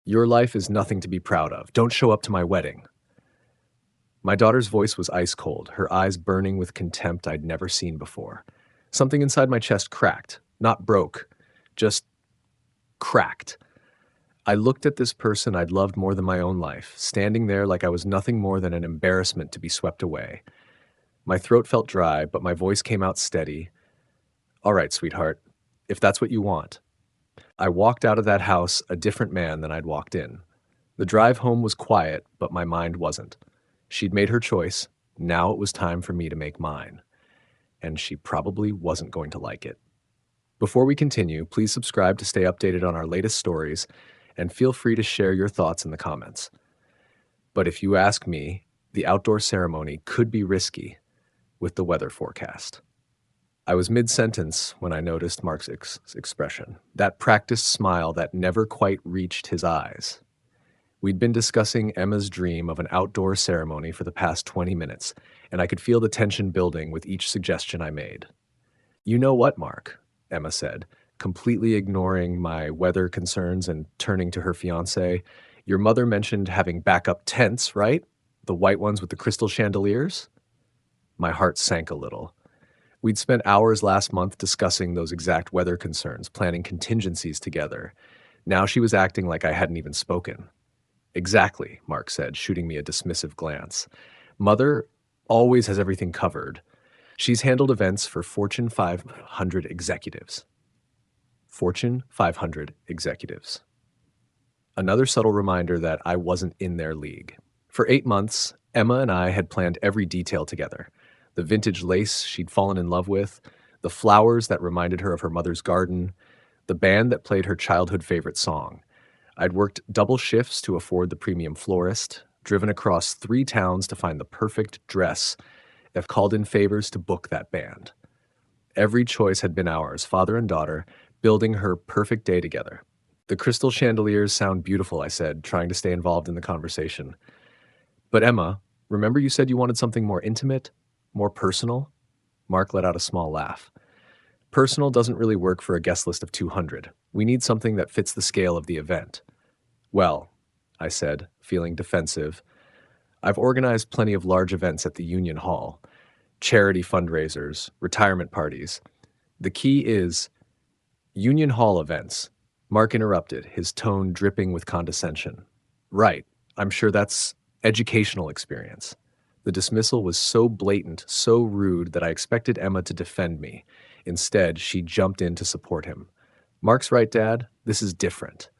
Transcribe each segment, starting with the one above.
Your life is nothing to be proud of. Don't show up to my wedding. My daughter's voice was ice cold, her eyes burning with contempt I'd never seen before. Something inside my chest cracked, not broke, just cracked. I looked at this person I'd loved more than my own life, standing there like I was nothing more than an embarrassment to be swept away. My throat felt dry, but my voice came out steady. All right, sweetheart, if that's what you want. I walked out of that house a different man than I'd walked in. The drive home was quiet, but my mind wasn't. She'd made her choice. Now it was time for me to make mine. And she probably wasn't going to like it. Before we continue, please subscribe to stay updated on our latest stories, and feel free to share your thoughts in the comments. But if you ask me, the outdoor ceremony could be risky with the weather forecast. I was mid-sentence when I noticed Mark's expression, that practiced smile that never quite reached his eyes. We'd been discussing Emma's dream of an outdoor ceremony for the past 20 minutes, and I could feel the tension building with each suggestion I made. You know what, Mark? Emma said, completely ignoring my weather concerns and turning to her fiancé. Your mother mentioned having backup tents, right? The white ones with the crystal chandeliers? My heart sank a little. We'd spent hours last month discussing those exact weather concerns, planning contingencies together. Now she was acting like I hadn't even spoken. Exactly, Mark said, shooting me a dismissive glance. Mother always has everything covered. She's handled events for Fortune 500 executives. Fortune 500 executives. Another subtle reminder that I wasn't in their league. For 8 months, Emma and I had planned every detail together. The vintage lace she'd fallen in love with, the flowers that reminded her of her mother's garden, the band that played her childhood favorite song. I'd worked double shifts to afford the premium florist, driven across 3 towns to find the perfect dress, and called in favors to book that band. Every choice had been ours, father and daughter, building her perfect day together. The crystal chandeliers sound beautiful, I said, trying to stay involved in the conversation. But Emma, remember you said you wanted something more intimate, more personal? Mark let out a small laugh. Personal doesn't really work for a guest list of 200. We need something that fits the scale of the event. Well, I said, feeling defensive, I've organized plenty of large events at the Union Hall. Charity fundraisers, retirement parties. The key is Union Hall events. Mark interrupted, his tone dripping with condescension. Right, I'm sure that's educational experience. The dismissal was so blatant, so rude that I expected Emma to defend me. Instead, she jumped in to support him. Mark's right, Dad. This is different.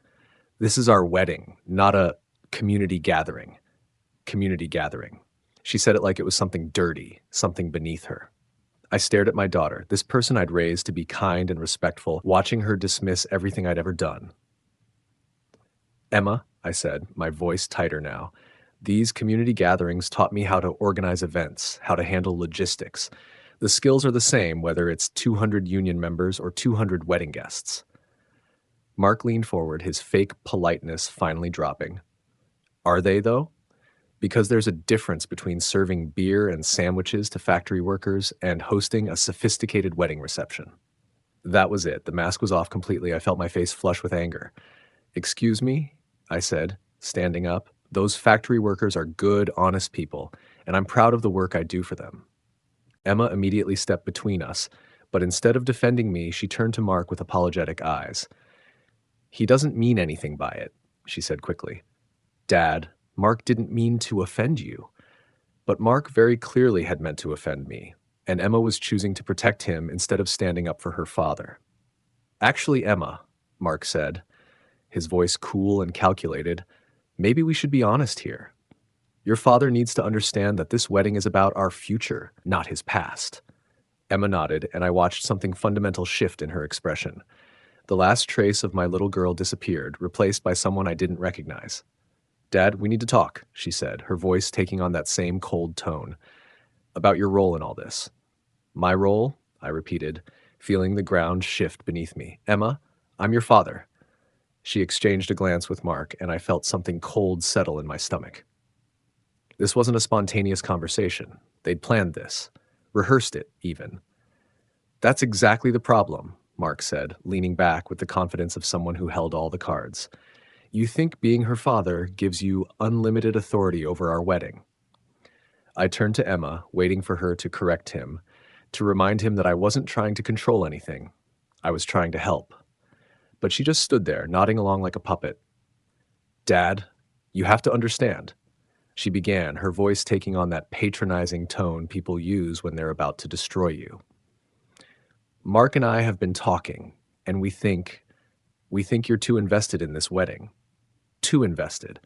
This is our wedding, not a community gathering. Community gathering. She said it like it was something dirty, something beneath her. I stared at my daughter, this person I'd raised to be kind and respectful, watching her dismiss everything I'd ever done. Emma, I said, my voice tighter now, these community gatherings taught me how to organize events, how to handle logistics. The skills are the same whether it's 200 union members or 200 wedding guests. Mark leaned forward, his fake politeness finally dropping. Are they, though? Because there's a difference between serving beer and sandwiches to factory workers and hosting a sophisticated wedding reception. That was it. The mask was off completely. I felt my face flush with anger. Excuse me, I said, standing up. Those factory workers are good, honest people, and I'm proud of the work I do for them. Emma immediately stepped between us, but instead of defending me, she turned to Mark with apologetic eyes. He doesn't mean anything by it, she said quickly. Dad, Mark didn't mean to offend you. But Mark very clearly had meant to offend me, and Emma was choosing to protect him instead of standing up for her father. Actually, Emma, Mark said, his voice cool and calculated, maybe we should be honest here. Your father needs to understand that this wedding is about our future, not his past. Emma nodded, and I watched something fundamental shift in her expression. The last trace of my little girl disappeared, replaced by someone I didn't recognize. Dad, we need to talk, she said, her voice taking on that same cold tone. About your role in all this. My role? I repeated, feeling the ground shift beneath me. Emma, I'm your father. She exchanged a glance with Mark, and I felt something cold settle in my stomach. This wasn't a spontaneous conversation. They'd planned this. Rehearsed it, even. That's exactly the problem, Mark said, leaning back with the confidence of someone who held all the cards. You think being her father gives you unlimited authority over our wedding. I turned to Emma, waiting for her to correct him, to remind him that I wasn't trying to control anything. I was trying to help. But she just stood there, nodding along like a puppet. Dad, you have to understand, she began, her voice taking on that patronizing tone people use when they're about to destroy you. Mark and I have been talking, and we think you're too invested in this wedding. Too invested.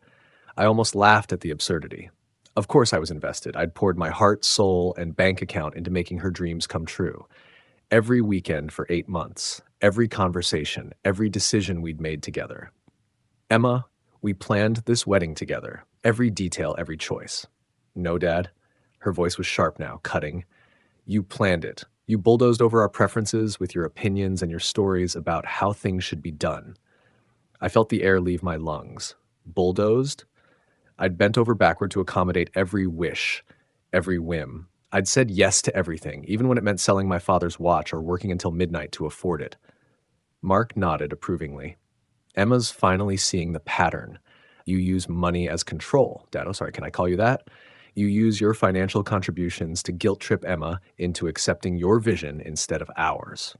I almost laughed at the absurdity. Of course I was invested. I'd poured my heart, soul, and bank account into making her dreams come true. Every weekend for 8 months, every conversation, every decision we'd made together. Emma, we planned this wedding together. Every detail, every choice. No, Dad. Her voice was sharp now, cutting. You planned it. You bulldozed over our preferences with your opinions and your stories about how things should be done. I felt the air leave my lungs. Bulldozed? I'd bent over backward to accommodate every wish, every whim. I'd said yes to everything, even when it meant selling my father's watch or working until midnight to afford it. Mark nodded approvingly. Emma's finally seeing the pattern. You use money as control. Dad, oh, sorry, can I call you that? You use your financial contributions to guilt trip Emma into accepting your vision instead of ours.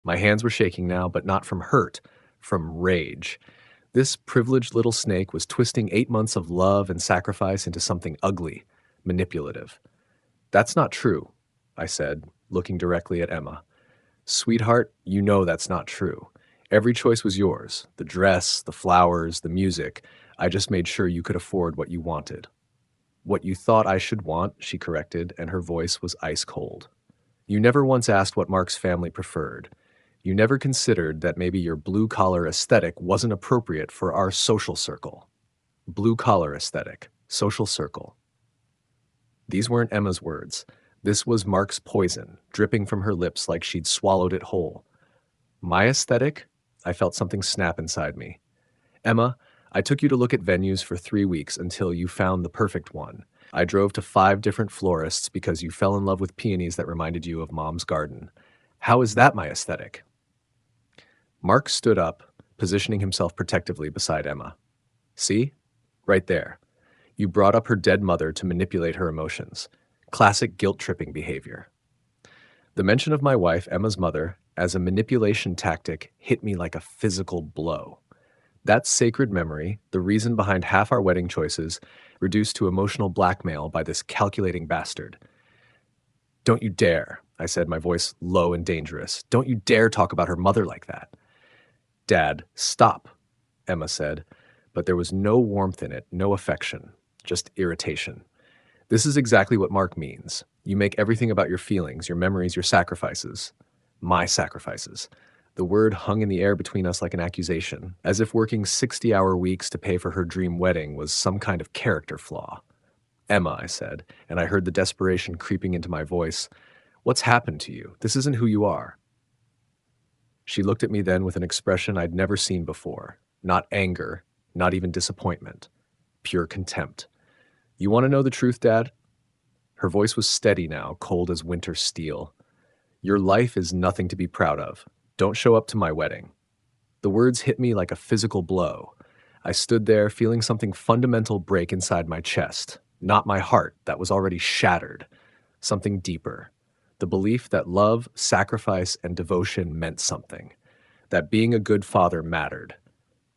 My hands were shaking now, but not from hurt, from rage. This privileged little snake was twisting 8 months of love and sacrifice into something ugly, manipulative. That's not true, I said, looking directly at Emma. Sweetheart, you know that's not true. Every choice was yours. The dress, the flowers, the music. I just made sure you could afford what you wanted. What you thought I should want, she corrected, and her voice was ice cold. You never once asked what Mark's family preferred. You never considered that maybe your blue-collar aesthetic wasn't appropriate for our social circle. Blue-collar aesthetic, social circle. These weren't Emma's words. This was Mark's poison, dripping from her lips like she'd swallowed it whole. My aesthetic? I felt something snap inside me. Emma, I took you to look at venues for 3 weeks until you found the perfect one. I drove to 5 different florists because you fell in love with peonies that reminded you of Mom's garden. How is that my aesthetic? Mark stood up, positioning himself protectively beside Emma. See? Right there. You brought up her dead mother to manipulate her emotions. Classic guilt-tripping behavior. The mention of my wife, Emma's mother, as a manipulation tactic hit me like a physical blow. That sacred memory, the reason behind half our wedding choices, reduced to emotional blackmail by this calculating bastard. Don't you dare, I said, my voice low and dangerous. Don't you dare talk about her mother like that. Dad, stop, Emma said, but there was no warmth in it, no affection, just irritation. This is exactly what Mark means. You make everything about your feelings, your memories, your sacrifices. My sacrifices. The word hung in the air between us like an accusation, as if working 60-hour weeks to pay for her dream wedding was some kind of character flaw. Emma, I said, and I heard the desperation creeping into my voice. What's happened to you? This isn't who you are. She looked at me then with an expression I'd never seen before. Not anger, not even disappointment. Pure contempt. You want to know the truth, Dad? Her voice was steady now, cold as winter steel. Your life is nothing to be proud of. Don't show up to my wedding. The words hit me like a physical blow. I stood there feeling something fundamental break inside my chest. Not my heart, that was already shattered. Something deeper. The belief that love, sacrifice, and devotion meant something. That being a good father mattered.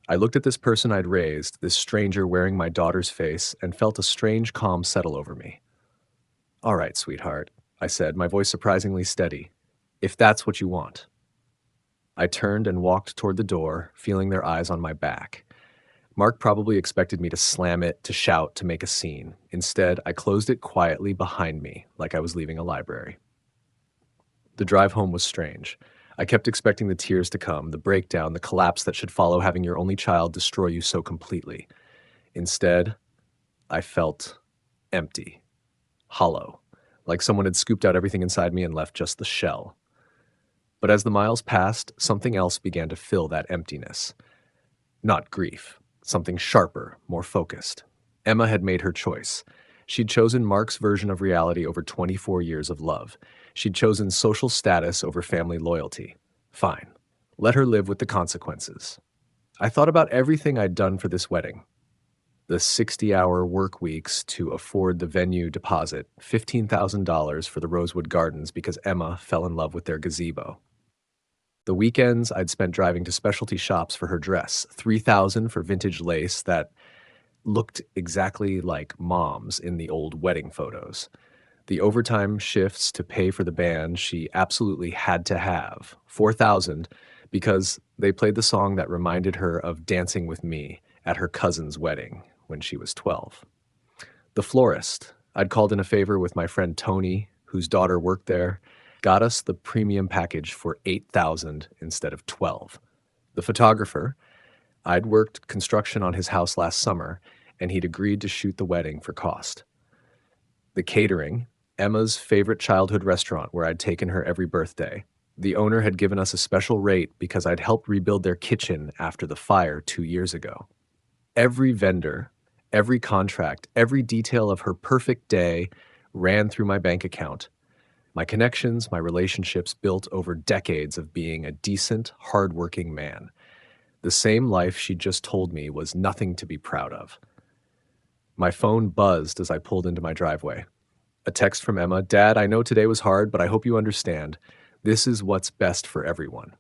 I looked at this person I'd raised, this stranger wearing my daughter's face, and felt a strange calm settle over me. All right, sweetheart, I said, my voice surprisingly steady. If that's what you want. I turned and walked toward the door, feeling their eyes on my back. Mark probably expected me to slam it, to shout, to make a scene. Instead, I closed it quietly behind me, like I was leaving a library. The drive home was strange. I kept expecting the tears to come, the breakdown, the collapse that should follow having your only child destroy you so completely. Instead, I felt empty, hollow, like someone had scooped out everything inside me and left just the shell. But as the miles passed, something else began to fill that emptiness. Not grief, something sharper, more focused. Emma had made her choice. She'd chosen Mark's version of reality over 24 years of love. She'd chosen social status over family loyalty. Fine. Let her live with the consequences. I thought about everything I'd done for this wedding. The 60-hour work weeks to afford the venue deposit, $15,000 for the Rosewood Gardens because Emma fell in love with their gazebo. The weekends I'd spent driving to specialty shops for her dress, $3,000 for vintage lace that looked exactly like Mom's in the old wedding photos. The overtime shifts to pay for the band she absolutely had to have, 4,000, because they played the song that reminded her of dancing with me at her cousin's wedding when she was 12. The florist, I'd called in a favor with my friend Tony, whose daughter worked there, got us the premium package for 8,000 instead of 12. The photographer, I'd worked construction on his house last summer, and he'd agreed to shoot the wedding for cost. The catering, Emma's favorite childhood restaurant where I'd taken her every birthday. The owner had given us a special rate because I'd helped rebuild their kitchen after the fire 2 years ago. Every vendor, every contract, every detail of her perfect day ran through my bank account. My connections, my relationships built over decades of being a decent, hardworking man. The same life she'd just told me was nothing to be proud of. My phone buzzed as I pulled into my driveway. A text from Emma, "Dad, I know today was hard, but I hope you understand. This is what's best for everyone."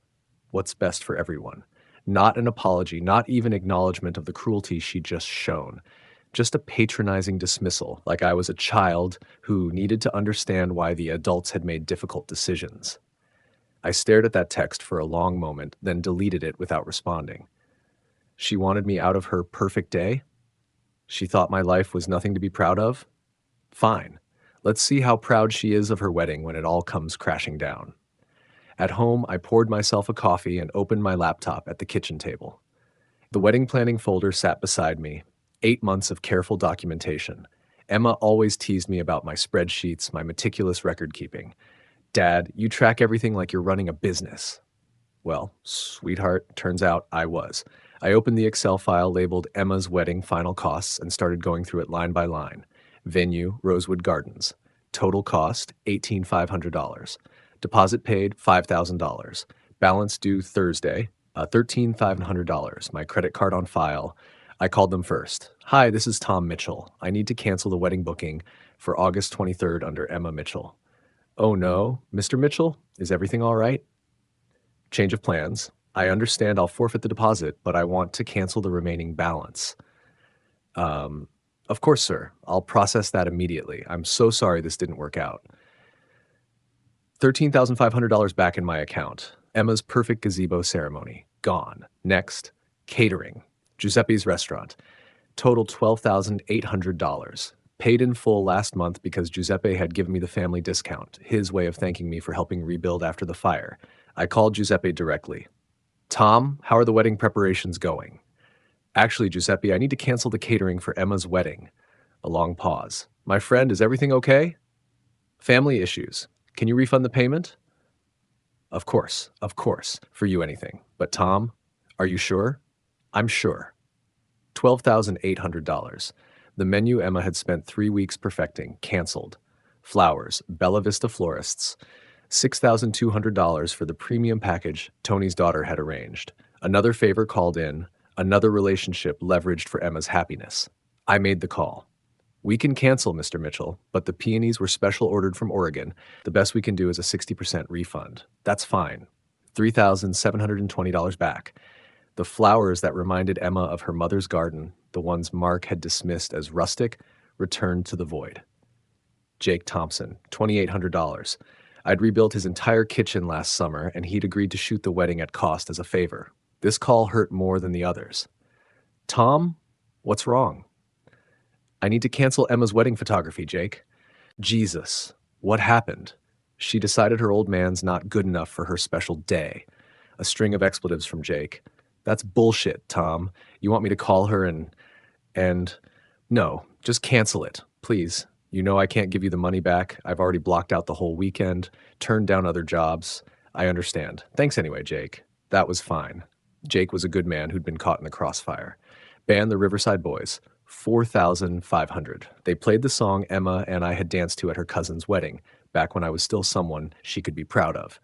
What's best for everyone. Not an apology, not even acknowledgement of the cruelty she'd just shown. Just a patronizing dismissal, like I was a child who needed to understand why the adults had made difficult decisions. I stared at that text for a long moment, then deleted it without responding. She wanted me out of her perfect day? She thought my life was nothing to be proud of? Fine. Let's see how proud she is of her wedding when it all comes crashing down. At home, I poured myself a coffee and opened my laptop at the kitchen table. The wedding planning folder sat beside me, 8 months of careful documentation. Emma always teased me about my spreadsheets, my meticulous record keeping. "Dad, you track everything like you're running a business." Well, sweetheart, turns out I was. I opened the Excel file labeled Emma's wedding final costs and started going through it line by line. Venue, Rosewood Gardens. Total cost, $18,500. Deposit paid, $5,000. Balance due Thursday, $13,500. My credit card on file. I called them first. "Hi, this is Tom Mitchell. I need to cancel the wedding booking for August 23rd under Emma Mitchell." "Oh no, Mr. Mitchell, is everything all right?" "Change of plans. I understand I'll forfeit the deposit, but I want to cancel the remaining balance." Um, of course, sir. I'll process that immediately. I'm so sorry this didn't work out. $13,500 back in my account. Emma's perfect gazebo ceremony. Gone. Next, catering. Giuseppe's restaurant. Total $12,800. Paid in full last month because Giuseppe had given me the family discount, his way of thanking me for helping rebuild after the fire. I called Giuseppe directly. "Tom, how are the wedding preparations going?" "Actually, Giuseppe, I need to cancel the catering for Emma's wedding." A long pause. "My friend, is everything okay?" "Family issues. Can you refund the payment?" Of course, for you anything. But Tom, are you sure?" "I'm sure." $12,800. The menu Emma had spent 3 weeks perfecting, canceled. Flowers, Bella Vista Florists. $6,200 for the premium package Tony's daughter had arranged. Another favor called in, another relationship leveraged for Emma's happiness. I made the call. "We can cancel, Mr. Mitchell, but the peonies were special ordered from Oregon. The best we can do is a 60% refund." "That's fine." $3,720 back. The flowers that reminded Emma of her mother's garden, the ones Mark had dismissed as rustic, returned to the void. Jake Thompson, $2,800. I'd rebuilt his entire kitchen last summer, and he'd agreed to shoot the wedding at cost as a favor. This call hurt more than the others. "Tom, what's wrong?" "I need to cancel Emma's wedding photography, Jake." Jesus, what happened? She decided her old man's not good enough for her special day. A string of expletives from Jake. "That's bullshit, Tom. You want me to call her and no, just cancel it, please. You know I can't give you the money back. I've already blocked out the whole weekend, turned down other jobs. I understand. Thanks anyway, Jake." That was fine. Jake was a good man who'd been caught in the crossfire. Band the Riverside Boys. 4,500. They played the song Emma and I had danced to at her cousin's wedding, back when I was still someone she could be proud of.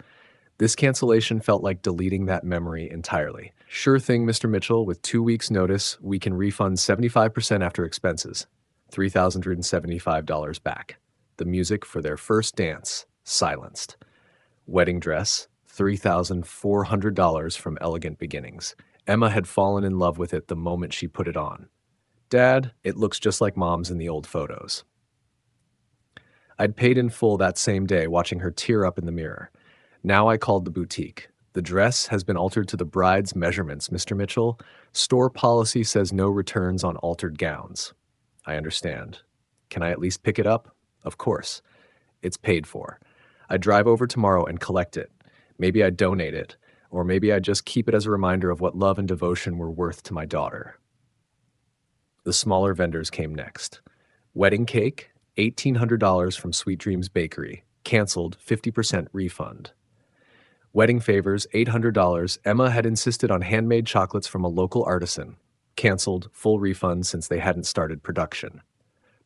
This cancellation felt like deleting that memory entirely. Sure thing, Mr. Mitchell, with 2 weeks' notice, we can refund 75% after expenses. $3,375 back. The music for their first dance, silenced. Wedding dress, $3,400 from Elegant Beginnings. Emma had fallen in love with it the moment she put it on. Dad, it looks just like Mom's in the old photos. I'd paid in full that same day, watching her tear up in the mirror. Now I called the boutique. The dress has been altered to the bride's measurements, Mr. Mitchell. Store policy says no returns on altered gowns. I understand. Can I at least pick it up? Of course. It's paid for. I drive over tomorrow and collect it. Maybe I donate it, or maybe I just keep it as a reminder of what love and devotion were worth to my daughter. The smaller vendors came next. Wedding cake, $1,800 from Sweet Dreams Bakery. Canceled, 50% refund. Wedding favors, $800. Emma had insisted on handmade chocolates from a local artisan. Canceled, full refund since they hadn't started production.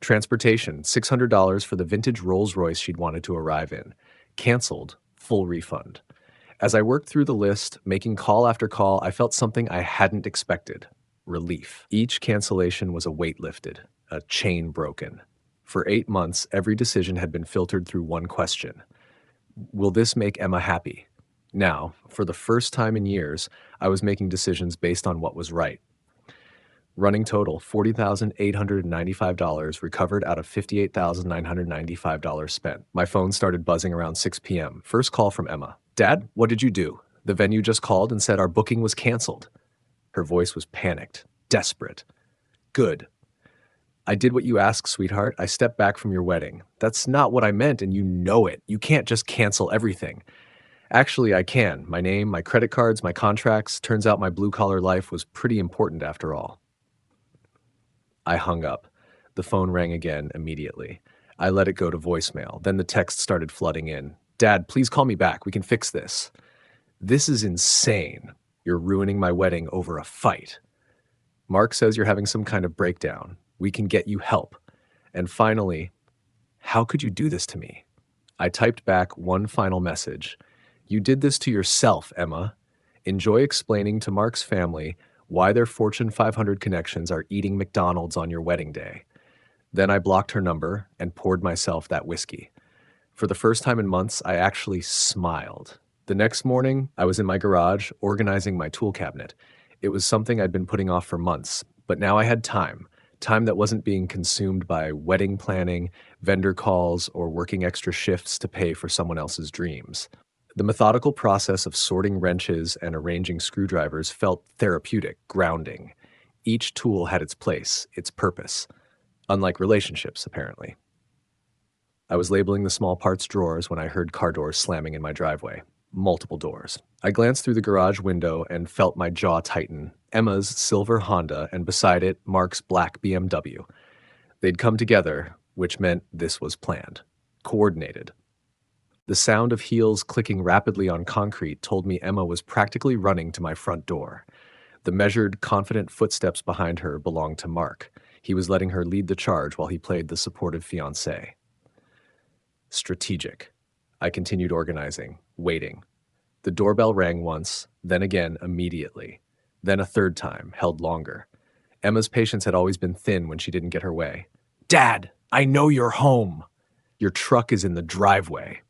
Transportation, $600 for the vintage Rolls-Royce she'd wanted to arrive in. Canceled, full refund. As I worked through the list, making call after call, I felt something I hadn't expected. Relief. Each cancellation was a weight lifted, a chain broken. For 8 months, every decision had been filtered through one question. Will this make Emma happy? Now, for the first time in years, I was making decisions based on what was right. Running total, $40,895 recovered out of $58,995 spent. My phone started buzzing around 6 p.m. First call from Emma. Dad, what did you do? The venue just called and said our booking was canceled. Her voice was panicked, desperate. Good. I did what you asked, sweetheart. I stepped back from your wedding. That's not what I meant, and you know it. You can't just cancel everything. Actually, I can. My name, my credit cards, my contracts. Turns out my blue-collar life was pretty important after all. I hung up. The phone rang again immediately. I let it go to voicemail. Then the text started flooding in. Dad, please call me back. We can fix this. This is insane. You're ruining my wedding over a fight. Mark says you're having some kind of breakdown. We can get you help. And finally, how could you do this to me? I typed back one final message. You did this to yourself, Emma. Enjoy explaining to Mark's family why their Fortune 500 connections are eating McDonald's on your wedding day. Then I blocked her number and poured myself that whiskey. For the first time in months, I actually smiled. The next morning, I was in my garage organizing my tool cabinet. It was something I'd been putting off for months, but now I had time that wasn't being consumed by wedding planning, vendor calls, or working extra shifts to pay for someone else's dreams. The methodical process of sorting wrenches and arranging screwdrivers felt therapeutic, grounding. Each tool had its place, its purpose. Unlike relationships, apparently. I was labeling the small parts drawers when I heard car doors slamming in my driveway. Multiple doors. I glanced through the garage window and felt my jaw tighten. Emma's silver Honda, and beside it, Mark's black BMW. They'd come together, which meant this was planned. Coordinated. The sound of heels clicking rapidly on concrete told me Emma was practically running to my front door. The measured, confident footsteps behind her belonged to Mark. He was letting her lead the charge while he played the supportive fiancé. Strategic. I continued organizing, waiting. The doorbell rang once, then again immediately. Then a third time, held longer. Emma's patience had always been thin when she didn't get her way. Dad, I know you're home. Your truck is in the driveway.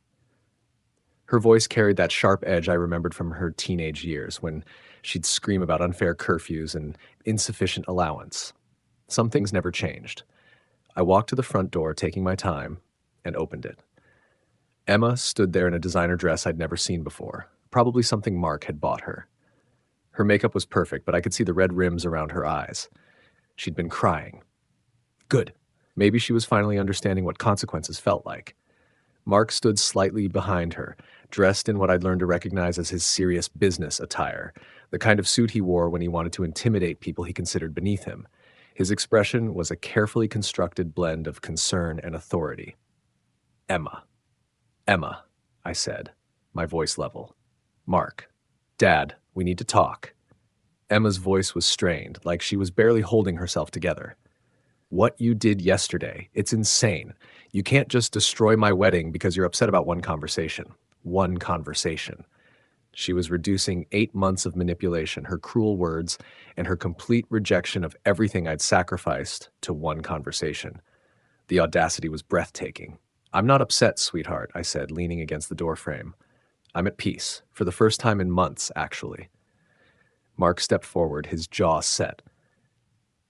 Her voice carried that sharp edge I remembered from her teenage years when she'd scream about unfair curfews and insufficient allowance. Some things never changed. I walked to the front door, taking my time, and opened it. Emma stood there in a designer dress I'd never seen before, probably something Mark had bought her. Her makeup was perfect, but I could see the red rims around her eyes. She'd been crying. Good. Maybe she was finally understanding what consequences felt like. Mark stood slightly behind her, dressed in what I'd learned to recognize as his serious business attire, the kind of suit he wore when he wanted to intimidate people he considered beneath him. His expression was a carefully constructed blend of concern and authority. Emma. Emma, I said, my voice level. Mark. Dad, we need to talk. Emma's voice was strained, like she was barely holding herself together. What you did yesterday, it's insane. You can't just destroy my wedding because you're upset about one conversation. One conversation. She was reducing 8 months of manipulation, her cruel words, and her complete rejection of everything I'd sacrificed to one conversation. The audacity was breathtaking. "I'm not upset, sweetheart," I said, leaning against the doorframe. "I'm at peace, for the first time in months, actually." Mark stepped forward, his jaw set.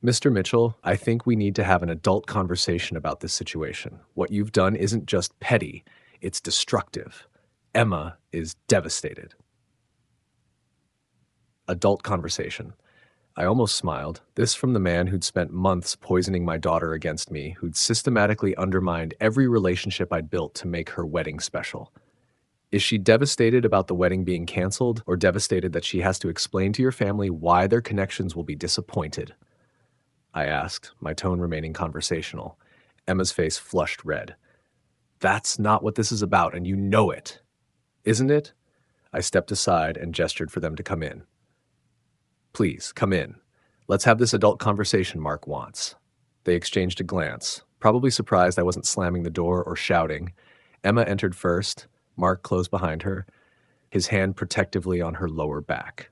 "Mr. Mitchell, I think we need to have an adult conversation about this situation. What you've done isn't just petty, it's destructive. Emma is devastated." Adult conversation. I almost smiled. This from the man who'd spent months poisoning my daughter against me, who'd systematically undermined every relationship I'd built to make her wedding special. Is she devastated about the wedding being canceled, or devastated that she has to explain to your family why their connections will be disappointed? I asked, my tone remaining conversational. Emma's face flushed red. "That's not what this is about, and you know it." "Isn't it?" I stepped aside and gestured for them to come in. "Please, come in. Let's have this adult conversation Mark wants." They exchanged a glance, probably surprised I wasn't slamming the door or shouting. Emma entered first. Mark closed behind her, his hand protectively on her lower back.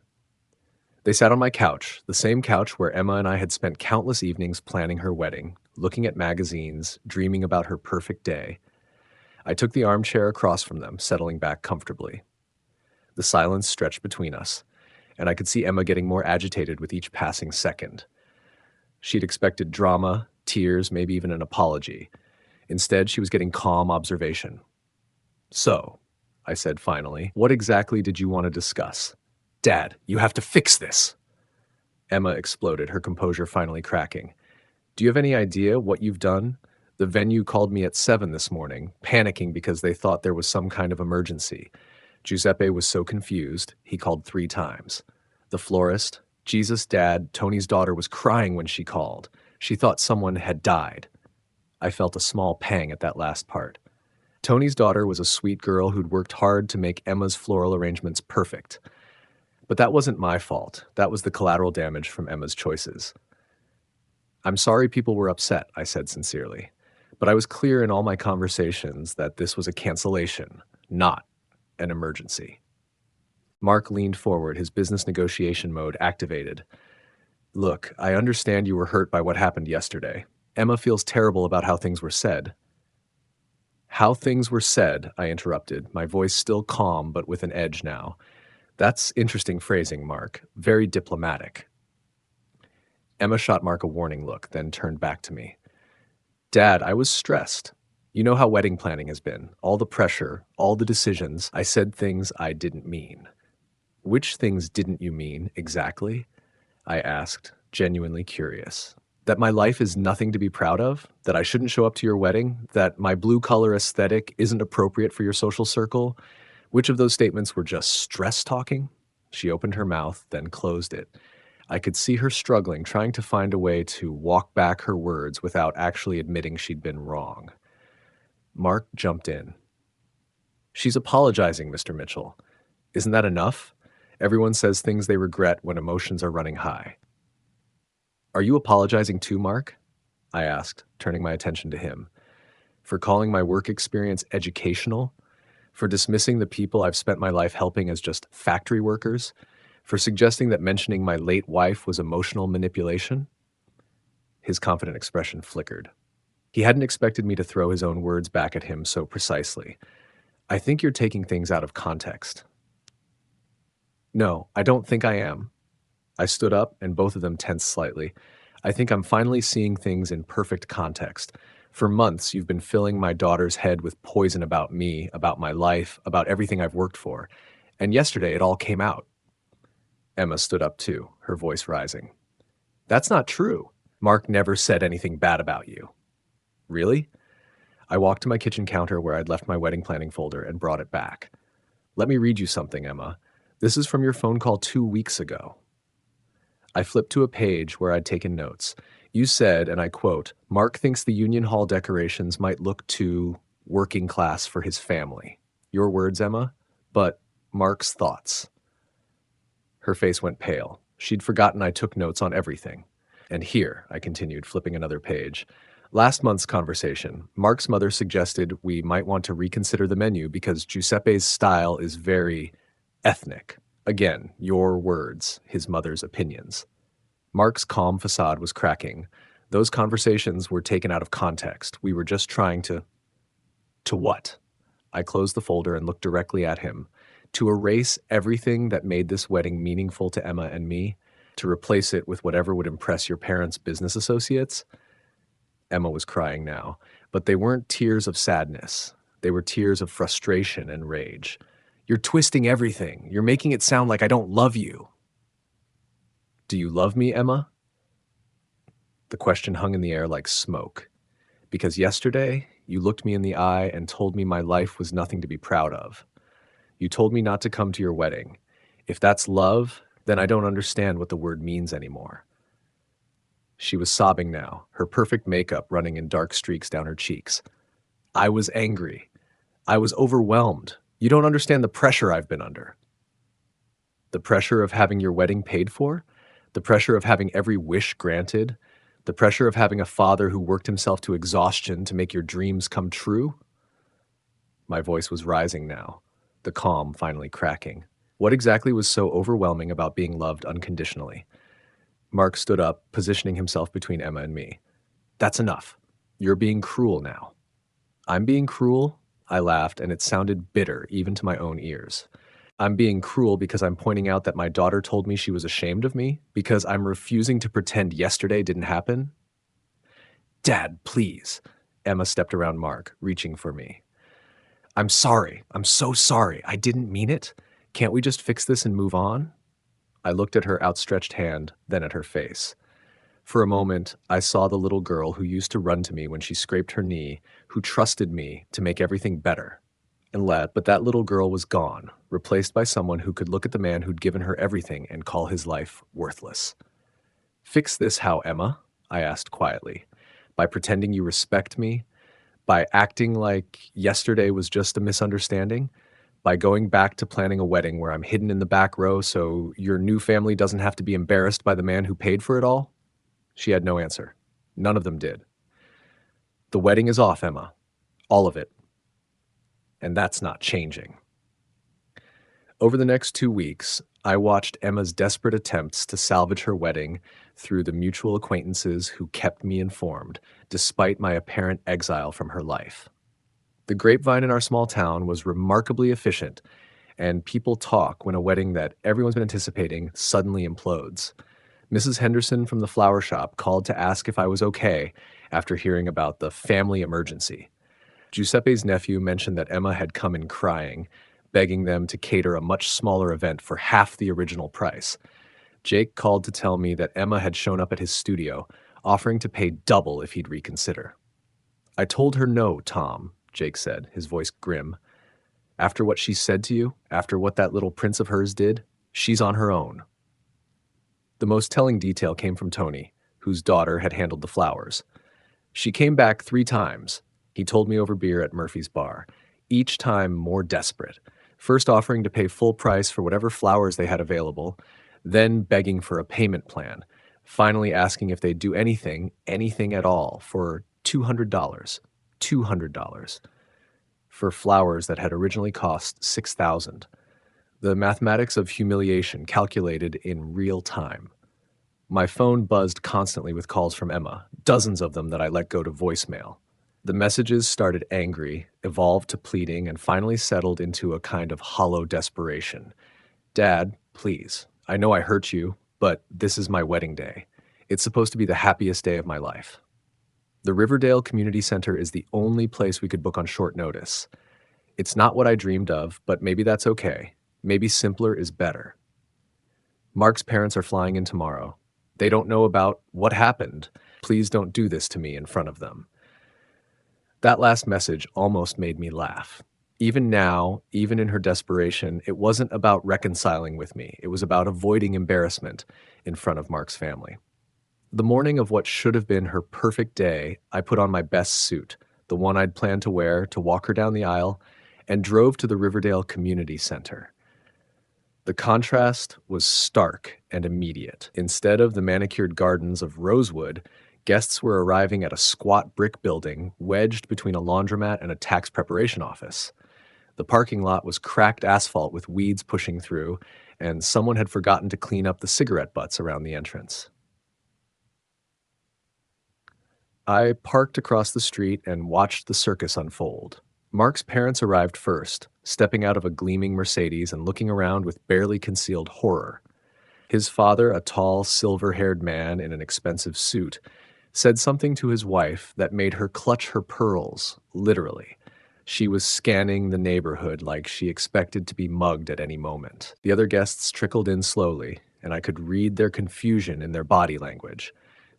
They sat on my couch, the same couch where Emma and I had spent countless evenings planning her wedding, looking at magazines, dreaming about her perfect day. I took the armchair across from them, settling back comfortably. The silence stretched between us, and I could see Emma getting more agitated with each passing second. She'd expected drama, tears, maybe even an apology. Instead, she was getting calm observation. "So," I said finally, "what exactly did you want to discuss?" "Dad, you have to fix this." Emma exploded, her composure finally cracking. "Do you have any idea what you've done? The venue called me at 7 this morning, panicking because they thought there was some kind of emergency. Giuseppe was so confused, he called 3 times. The florist, Jesus' dad, Tony's daughter was crying when she called. She thought someone had died." I felt a small pang at that last part. Tony's daughter was a sweet girl who'd worked hard to make Emma's floral arrangements perfect. But that wasn't my fault. That was the collateral damage from Emma's choices. "I'm sorry people were upset," I said sincerely. But I was clear in all my conversations that this was a cancellation, not an emergency. Mark leaned forward, his business negotiation mode activated. "Look, I understand you were hurt by what happened yesterday. Emma feels terrible about how things were said." "How things were said," I interrupted, my voice still calm but with an edge now. "That's interesting phrasing, Mark. Very diplomatic." Emma shot Mark a warning look, then turned back to me. "Dad, I was stressed. You know how wedding planning has been. All the pressure, all the decisions. I said things I didn't mean." "Which things didn't you mean, exactly?" I asked, genuinely curious. "That my life is nothing to be proud of? That I shouldn't show up to your wedding? That my blue-collar aesthetic isn't appropriate for your social circle? Which of those statements were just stress talking?" She opened her mouth, then closed it. I could see her struggling, trying to find a way to walk back her words without actually admitting she'd been wrong. Mark jumped in. "She's apologizing, Mr. Mitchell. Isn't that enough? Everyone says things they regret when emotions are running high." "Are you apologizing too, Mark?" I asked, turning my attention to him. "For calling my work experience educational? For dismissing the people I've spent my life helping as just factory workers? For suggesting that mentioning my late wife was emotional manipulation?" His confident expression flickered. He hadn't expected me to throw his own words back at him so precisely. "I think you're taking things out of context." "No, I don't think I am." I stood up, and both of them tensed slightly. "I think I'm finally seeing things in perfect context. For months, you've been filling my daughter's head with poison about me, about my life, about everything I've worked for. And yesterday, it all came out." Emma stood up too, her voice rising. "That's not true. Mark never said anything bad about you." "Really?" I walked to my kitchen counter where I'd left my wedding planning folder and brought it back. "Let me read you something, Emma. This is from your phone call 2 weeks ago." I flipped to a page where I'd taken notes. You said, and I quote, "Mark thinks the Union Hall decorations might look too working class for his family." Your words, Emma, but Mark's thoughts. Her face went pale. She'd forgotten I took notes on everything. "And here," I continued, flipping another page. "Last month's conversation, Mark's mother suggested we might want to reconsider the menu because Giuseppe's style is very Ethnic. Again, your words, his mother's opinions. Mark's calm facade was cracking. Those conversations were taken out of context. We were just trying to. To what? I closed the folder and looked directly at him. To erase everything that made this wedding meaningful to Emma and me? To replace it with whatever would impress your parents' business associates? Emma was crying now, but they weren't tears of sadness. They were tears of frustration and rage. You're twisting everything. You're making it sound like I don't love you. Do you love me, Emma? The question hung in the air like smoke. Because yesterday, you looked me in the eye and told me my life was nothing to be proud of. You told me not to come to your wedding. If that's love, then I don't understand what the word means anymore. She was sobbing now, her perfect makeup running in dark streaks down her cheeks. I was angry. I was overwhelmed. You don't understand the pressure I've been under. The pressure of having your wedding paid for? The pressure of having every wish granted? The pressure of having a father who worked himself to exhaustion to make your dreams come true? My voice was rising now, the calm finally cracking. What exactly was so overwhelming about being loved unconditionally? Mark stood up, positioning himself between Emma and me. That's enough. You're being cruel now. I'm being cruel? I laughed, and it sounded bitter even to my own ears. I'm being cruel because I'm pointing out that my daughter told me she was ashamed of me, because I'm refusing to pretend yesterday didn't happen. Dad, please. Emma stepped around Mark, reaching for me. I'm sorry. I'm so sorry. I didn't mean it. Can't we just fix this and move on? I looked at her outstretched hand, then at her face. For a moment, I saw the little girl who used to run to me when she scraped her knee, who trusted me to make everything better. But that little girl was gone, replaced by someone who could look at the man who'd given her everything and call his life worthless. Fix this how, Emma? I asked quietly. By pretending you respect me? By acting like yesterday was just a misunderstanding? By going back to planning a wedding where I'm hidden in the back row so your new family doesn't have to be embarrassed by the man who paid for it all? She had no answer. None of them did. The wedding is off, Emma. All of it. And that's not changing. Over the next 2 weeks, I watched Emma's desperate attempts to salvage her wedding through the mutual acquaintances who kept me informed, despite my apparent exile from her life. The grapevine in our small town was remarkably efficient, and people talk when a wedding that everyone's been anticipating suddenly implodes. Mrs. Henderson from the flower shop called to ask if I was okay after hearing about the family emergency. Giuseppe's nephew mentioned that Emma had come in crying, begging them to cater a much smaller event for half the original price. Jake called to tell me that Emma had shown up at his studio, offering to pay double if he'd reconsider. I told her no, Tom, Jake said, his voice grim. After what she said to you, after what that little prince of hers did, she's on her own. The most telling detail came from Tony, whose daughter had handled the flowers. She came back 3 times, he told me over beer at Murphy's bar, each time more desperate, first offering to pay full price for whatever flowers they had available, then begging for a payment plan, finally asking if they'd do anything at all, for $200. $200. For flowers that had originally cost $6,000. The mathematics of humiliation calculated in real time. My phone buzzed constantly with calls from Emma, dozens of them that I let go to voicemail. The messages started angry, evolved to pleading, and finally settled into a kind of hollow desperation. Dad, please, I know I hurt you, but this is my wedding day. It's supposed to be the happiest day of my life. The Riverdale Community Center is the only place we could book on short notice. It's not what I dreamed of, but maybe that's okay. Maybe simpler is better. Mark's parents are flying in tomorrow. They don't know about what happened. Please don't do this to me in front of them. That last message almost made me laugh. Even now, even in her desperation, it wasn't about reconciling with me. It was about avoiding embarrassment in front of Mark's family. The morning of what should have been her perfect day, I put on my best suit, the one I'd planned to wear to walk her down the aisle, and drove to the Riverdale Community Center. The contrast was stark and immediate. Instead of the manicured gardens of Rosewood, guests were arriving at a squat brick building wedged between a laundromat and a tax preparation office. The parking lot was cracked asphalt with weeds pushing through, and someone had forgotten to clean up the cigarette butts around the entrance. I parked across the street and watched the circus unfold. Mark's parents arrived first, stepping out of a gleaming Mercedes and looking around with barely concealed horror. His father, a tall, silver-haired man in an expensive suit, said something to his wife that made her clutch her pearls, literally. She was scanning the neighborhood like she expected to be mugged at any moment. The other guests trickled in slowly, and I could read their confusion in their body language.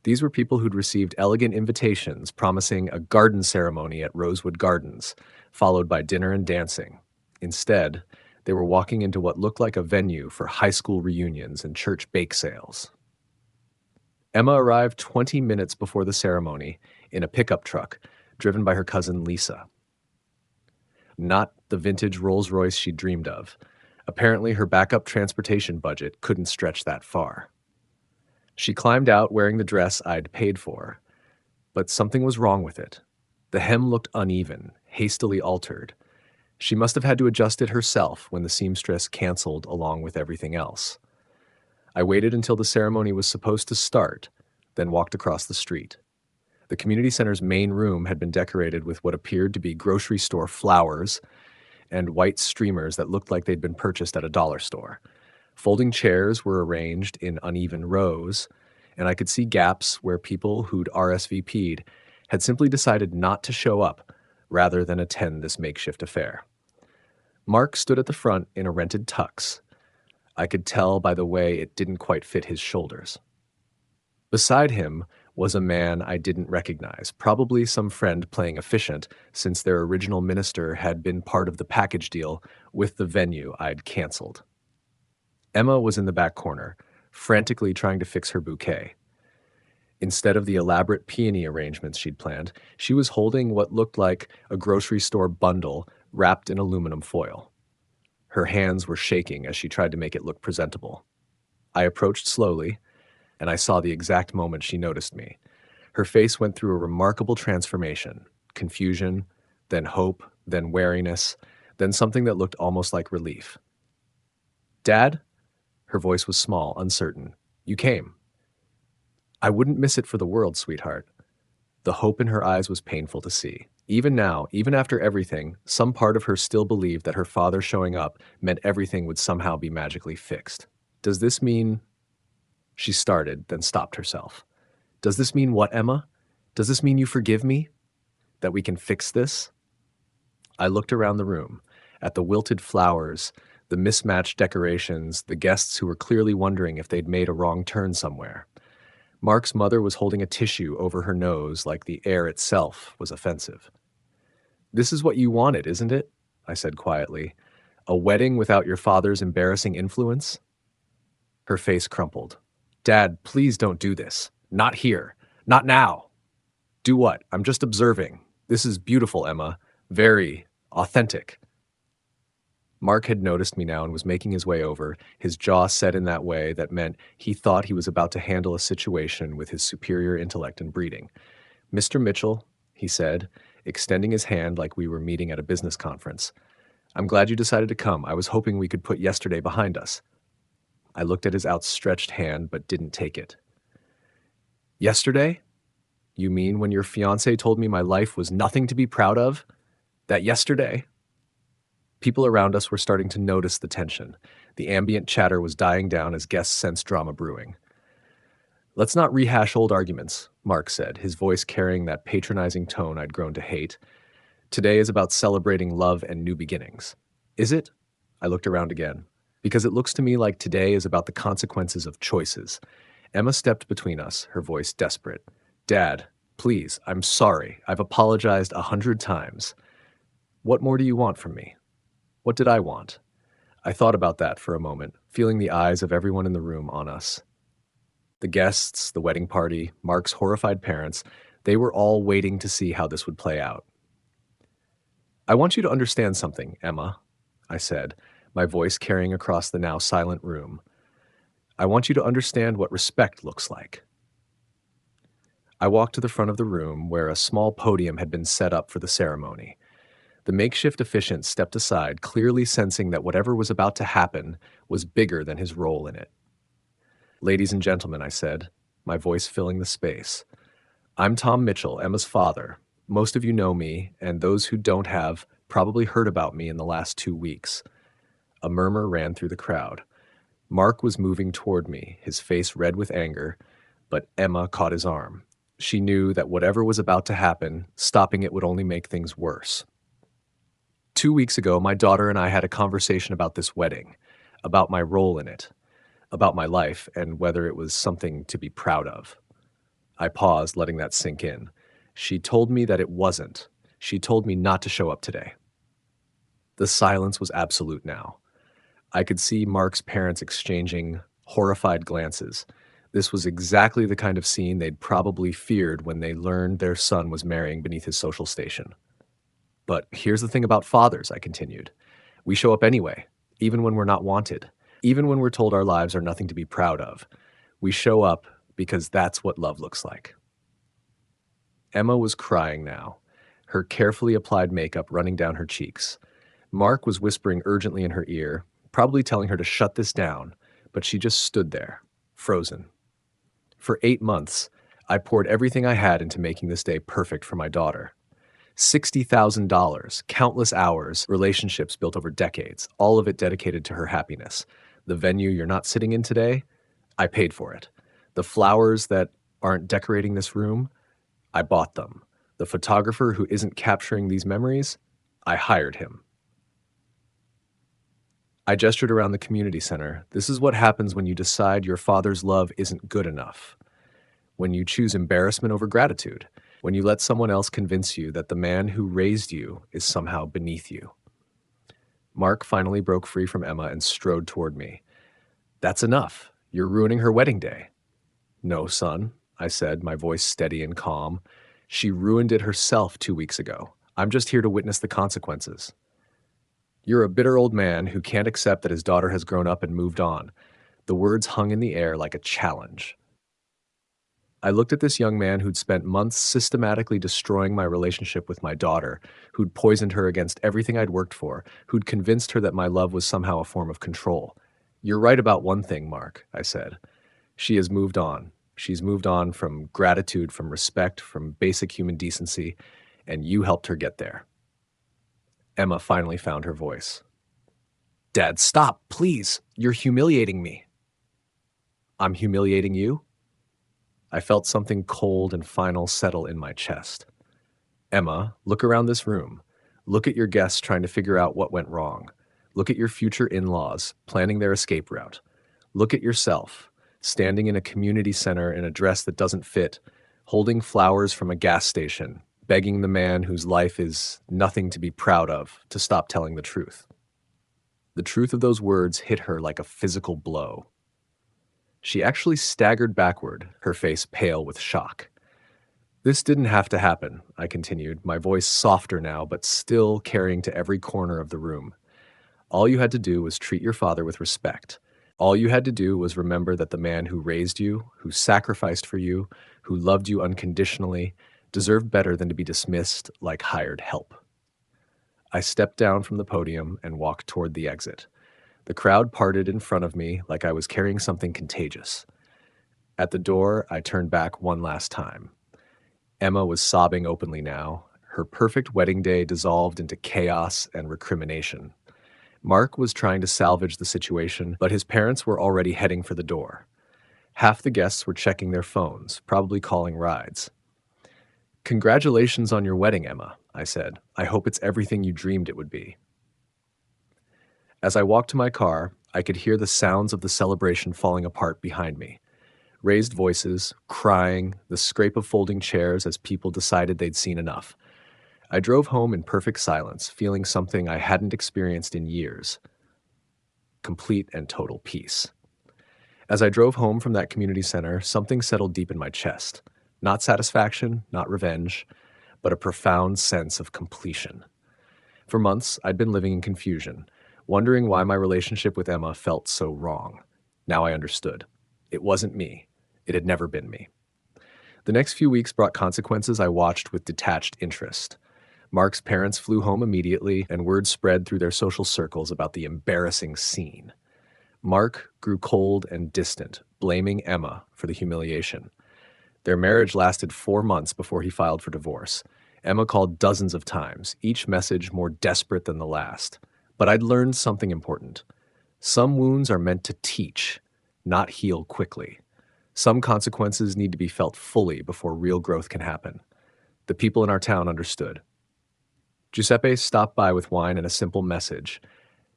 These were people who'd received elegant invitations promising a garden ceremony at Rosewood Gardens, followed by dinner and dancing. Instead, they were walking into what looked like a venue for high school reunions and church bake sales. Emma arrived 20 minutes before the ceremony in a pickup truck driven by her cousin Lisa. Not the vintage Rolls-Royce she dreamed of. Apparently, her backup transportation budget couldn't stretch that far. She climbed out wearing the dress I'd paid for, but something was wrong with it. The hem looked uneven, hastily altered. She must have had to adjust it herself when the seamstress canceled along with everything else. I waited until the ceremony was supposed to start, then walked across the street. The community center's main room had been decorated with what appeared to be grocery store flowers and white streamers that looked like they'd been purchased at a dollar store. Folding chairs were arranged in uneven rows, and I could see gaps where people who'd RSVP'd had simply decided not to show up rather than attend this makeshift affair. Mark stood at the front in a rented tux. I could tell by the way it didn't quite fit his shoulders. Beside him was a man I didn't recognize, probably some friend playing efficient since their original minister had been part of the package deal with the venue I'd canceled. Emma was in the back corner, frantically trying to fix her bouquet. Instead of the elaborate peony arrangements she'd planned, she was holding what looked like a grocery store bundle wrapped in aluminum foil. Her hands were shaking as she tried to make it look presentable. I approached slowly, and I saw the exact moment she noticed me. Her face went through a remarkable transformation: confusion, then hope, then wariness, then something that looked almost like relief. "Dad?" Her voice was small, uncertain. "You came." "I wouldn't miss it for the world, sweetheart." The hope in her eyes was painful to see. Even now, even after everything, some part of her still believed that her father showing up meant everything would somehow be magically fixed. "Does this mean—" She started, then stopped herself. "Does this mean what, Emma? Does this mean you forgive me? That we can fix this?" I looked around the room, at the wilted flowers, the mismatched decorations, the guests who were clearly wondering if they'd made a wrong turn somewhere. Mark's mother was holding a tissue over her nose like the air itself was offensive. "This is what you wanted, isn't it?" I said quietly. "A wedding without your father's embarrassing influence?" Her face crumpled. "Dad, please don't do this. Not here. Not now." "Do what? I'm just observing. This is beautiful, Emma. Very authentic." Mark had noticed me now and was making his way over, his jaw set in that way that meant he thought he was about to handle a situation with his superior intellect and breeding. "Mr. Mitchell," he said, extending his hand like we were meeting at a business conference. "I'm glad you decided to come. I was hoping we could put yesterday behind us." I looked at his outstretched hand but didn't take it. "Yesterday? You mean when your fiancé told me my life was nothing to be proud of? That yesterday?" People around us were starting to notice the tension. The ambient chatter was dying down as guests sensed drama brewing. "Let's not rehash old arguments," Mark said, his voice carrying that patronizing tone I'd grown to hate. "Today is about celebrating love and new beginnings." "Is it?" I looked around again. "Because it looks to me like today is about the consequences of choices." Emma stepped between us, her voice desperate. "Dad, please, I'm sorry. I've apologized 100 times. What more do you want from me?" What did I want? I thought about that for a moment, feeling the eyes of everyone in the room on us. The guests, the wedding party, Mark's horrified parents, they were all waiting to see how this would play out. "I want you to understand something, Emma," I said, my voice carrying across the now silent room. "I want you to understand what respect looks like." I walked to the front of the room where a small podium had been set up for the ceremony. The makeshift officiant stepped aside, clearly sensing that whatever was about to happen was bigger than his role in it. "Ladies and gentlemen," I said, my voice filling the space, "I'm Tom Mitchell, Emma's father. Most of you know me, and those who don't have probably heard about me in the last 2 weeks." A murmur ran through the crowd. Mark was moving toward me, his face red with anger, but Emma caught his arm. She knew that whatever was about to happen, stopping it would only make things worse. 2 weeks ago, my daughter and I had a conversation about this wedding, about my role in it, about my life, and whether it was something to be proud of. I paused, letting that sink in. She told me that it wasn't. She told me not to show up today. The silence was absolute now. I could see Mark's parents exchanging horrified glances. This was exactly the kind of scene they'd probably feared when they learned their son was marrying beneath his social station. "But here's the thing about fathers," I continued. "We show up anyway, even when we're not wanted, even when we're told our lives are nothing to be proud of. We show up because that's what love looks like." Emma was crying now, her carefully applied makeup running down her cheeks. Mark was whispering urgently in her ear, probably telling her to shut this down, but she just stood there, frozen. For 8 months, I poured everything I had into making this day perfect for my daughter. $60,000, countless hours, relationships built over decades, all of it dedicated to her happiness. The venue you're not sitting in today, I paid for it. The flowers that aren't decorating this room, I bought them. The photographer who isn't capturing these memories, I hired him. I gestured around the community center. This is what happens when you decide your father's love isn't good enough. When you choose embarrassment over gratitude. When you let someone else convince you that the man who raised you is somehow beneath you. Mark finally broke free from Emma and strode toward me. "That's enough. You're ruining her wedding day." "No, son," I said, my voice steady and calm. "She ruined it herself 2 weeks ago. I'm just here to witness the consequences." "You're a bitter old man who can't accept that his daughter has grown up and moved on." The words hung in the air like a challenge. I looked at this young man who'd spent months systematically destroying my relationship with my daughter, who'd poisoned her against everything I'd worked for, who'd convinced her that my love was somehow a form of control. "You're right about one thing, Mark," I said. "She has moved on. She's moved on from gratitude, from respect, from basic human decency, and you helped her get there." Emma finally found her voice. "Dad, stop, please. You're humiliating me." "I'm humiliating you?" I felt something cold and final settle in my chest. "Emma, look around this room. Look at your guests trying to figure out what went wrong. Look at your future in-laws planning their escape route. Look at yourself, standing in a community center in a dress that doesn't fit, holding flowers from a gas station, begging the man whose life is nothing to be proud of to stop telling the truth." The truth of those words hit her like a physical blow. She actually staggered backward, her face pale with shock. "This didn't have to happen," I continued, my voice softer now, but still carrying to every corner of the room. "All you had to do was treat your father with respect. All you had to do was remember that the man who raised you, who sacrificed for you, who loved you unconditionally, deserved better than to be dismissed like hired help." I stepped down from the podium and walked toward the exit. The crowd parted in front of me like I was carrying something contagious. At the door, I turned back one last time. Emma was sobbing openly now, her perfect wedding day dissolved into chaos and recrimination. Mark was trying to salvage the situation, but his parents were already heading for the door. Half the guests were checking their phones, probably calling rides. "Congratulations on your wedding, Emma," I said. "I hope it's everything you dreamed it would be." As I walked to my car, I could hear the sounds of the celebration falling apart behind me. Raised voices, crying, the scrape of folding chairs as people decided they'd seen enough. I drove home in perfect silence, feeling something I hadn't experienced in years: complete and total peace. As I drove home from that community center, something settled deep in my chest. Not satisfaction, not revenge, but a profound sense of completion. For months, I'd been living in confusion, wondering why my relationship with Emma felt so wrong. Now I understood. It wasn't me. It had never been me. The next few weeks brought consequences I watched with detached interest. Mark's parents flew home immediately, and word spread through their social circles about the embarrassing scene. Mark grew cold and distant, blaming Emma for the humiliation. Their marriage lasted 4 months before he filed for divorce. Emma called dozens of times, each message more desperate than the last. But I'd learned something important. Some wounds are meant to teach, not heal quickly. Some consequences need to be felt fully before real growth can happen. The people in our town understood. Giuseppe stopped by with wine and a simple message.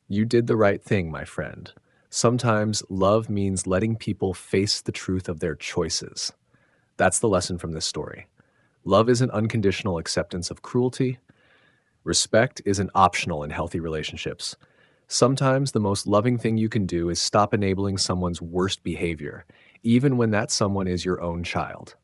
You did the right thing, my friend. Sometimes love means letting people face the truth of their choices. That's the lesson from this story. Love isn't unconditional acceptance of cruelty. Respect isn't optional in healthy relationships. Sometimes the most loving thing you can do is stop enabling someone's worst behavior, even when that someone is your own child.